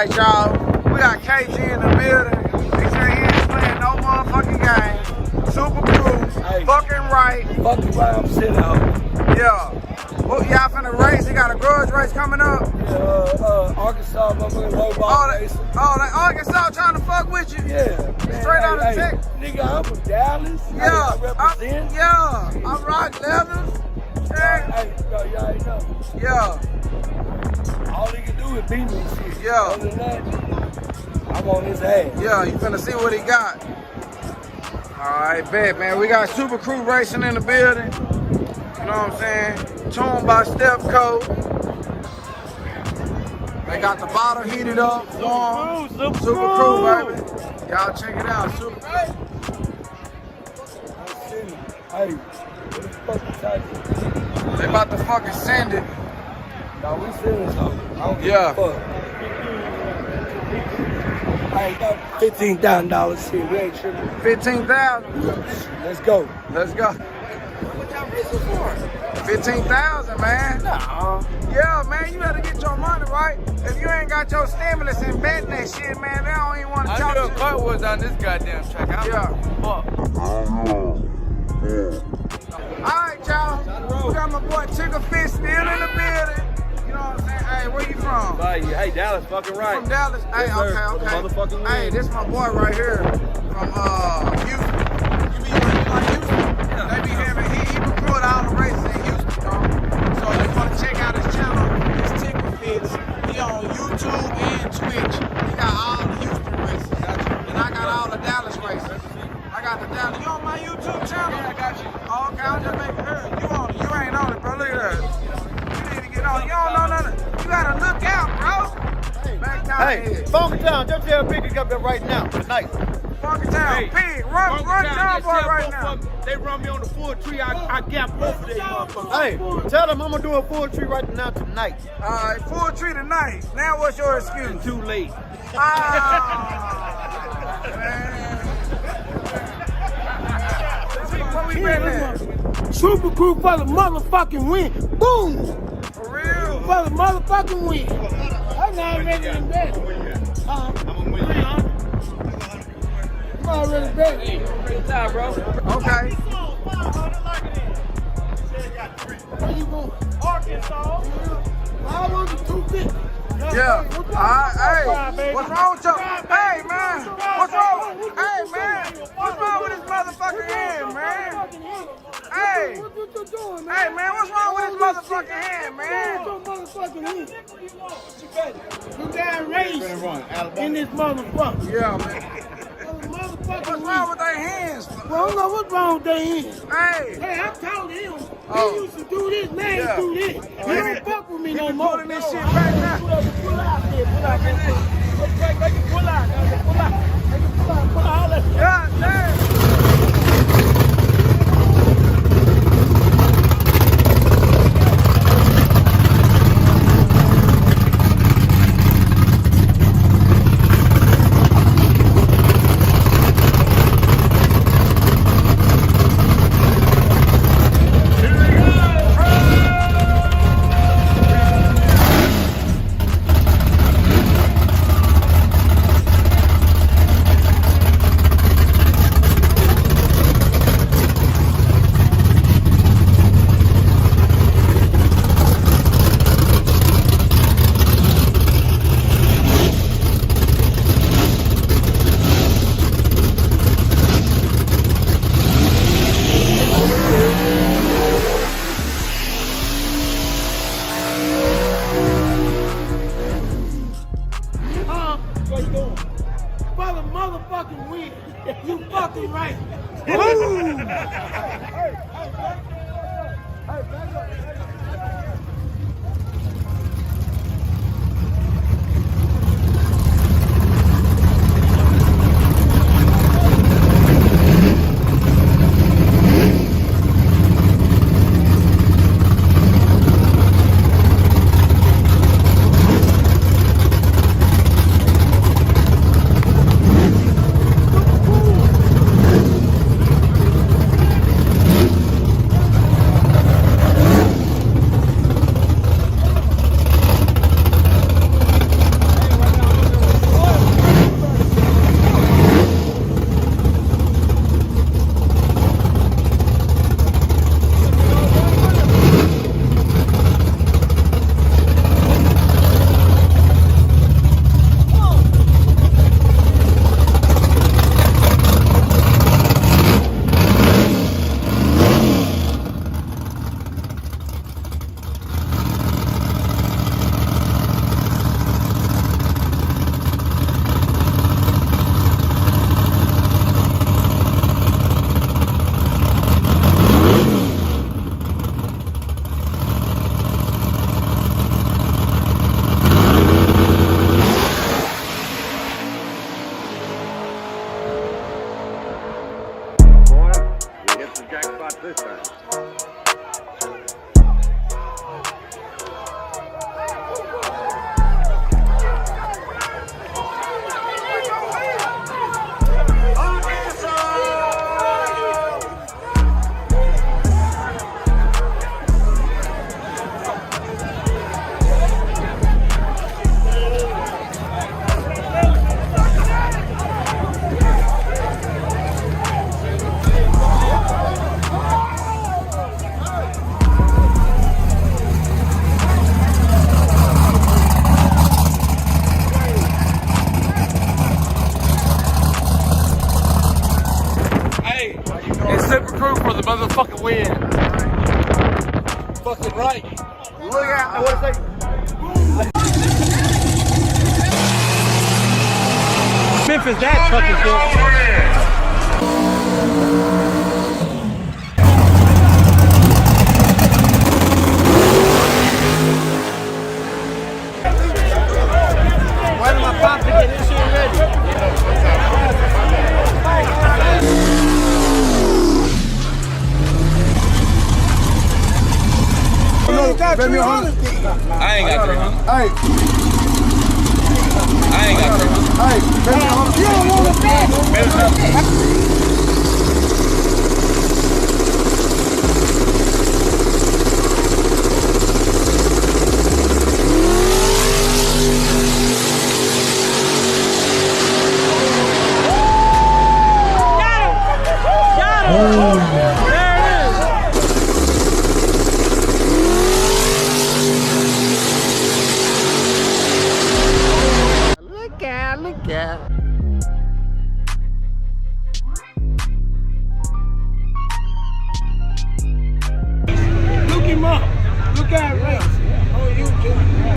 Alright, y'all. We got KG in the building. They say he ain't playing no motherfucking game. Super cool. Hey. Fucking right. Fucking right, I'm sitting out. Yeah. Well, y'all finna race. He got a grudge race coming up. Yeah, Arkansas, motherfucking Lowball race. Oh, that Arkansas trying to fuck with you? Yeah. Man, straight out of Texas. Nigga, I'm from Dallas. Yeah. I represent. I'm rock leathers. Hey, bro, y'all ain't know. Yeah. All he can do is beat me and shit. Yeah. Other than that, I'm on his ass. Yeah, you finna see what he got. Alright, bet, man. We got Super Crew Racing in the building. You know what I'm saying? Tuned by Step Code. They got the bottle heated up, warm. Super Crew, baby. Y'all check it out. Super Crew. Hey, what the fuck you talking? They about to fucking send it. No, we serious, though. I don't give a fuck. I ain't got $15,000 shit. We ain't tripping. 15,000. Let's go. Let's go. What y'all racing for? 15,000, man. Nah. Yeah, man, you better get your money right. If you ain't got your stimulus and betting that shit, man, they don't even want to talk to you. I knew a car was on this goddamn track. All right, y'all. We got my boy Chicken Fish still in the building. You know what I'm saying? Hey, where you from? Hey, Dallas, fucking right. From Dallas? Hey, yes, okay. Motherfucking hey, this my boy right here from Houston. You be like Houston? Yeah. They be having, he recorded all the races in Houston, dog. So if you want to check out his channel, it's Chicken Fish. He on YouTube and Twitch. He got all the Houston races. And I got all the Dallas races. I got the Dallas. You on my YouTube channel? Yeah, I got you. Oh, okay, I'm just making sure. You on it. You ain't on it, bro. Look at that. You need to get on. You don't know nothing. You gotta look out, bro. Hey, Funky Town, just tell Big to come there right now, tonight. Funky Town, Pig, run John Boy right now. They run me on the full tree, I got both of them motherfuckers. Hey, tell them I'm gonna do a full tree right now tonight. Alright, full tree tonight. Now what's your excuse? Too late. What we been at? Super Crew for the motherfucking win. Boom! For real? For the motherfucking win. I'm already in bed. I'm already in bed. Good time, bro. Okay. Where you going? Arkansas. I want the 250. Yeah. Hey, what's wrong with your? Hey, man. What's wrong? Hey, man. What's wrong with this motherfucking hand, man? Hey. What you doing, man? Hey, man. What's wrong with this motherfucking hand, man? You got race in this motherfucker. Yeah, man. What's wrong with their hands? Well, I don't know what's wrong with their hands. Hey. Hey, I told him. Oh. He used to do this, now he do this. He don't fuck with me no You more. pulling this shit back now. Pull out there, pull out there. Okay, make it pull out, pull out. Make it pull out all that shit. God damn. Motherfucking win. You fucking right. this time. It's Super Crew for the motherfucking win. Fucking right. Look out! What is it? Memphis, that truck is good. Why did my pop get this shit ready? I ain't got 300. Hey, I ain't got 300. hey, You don't want to bet. Look out. Look him up. Look at race on YouTube.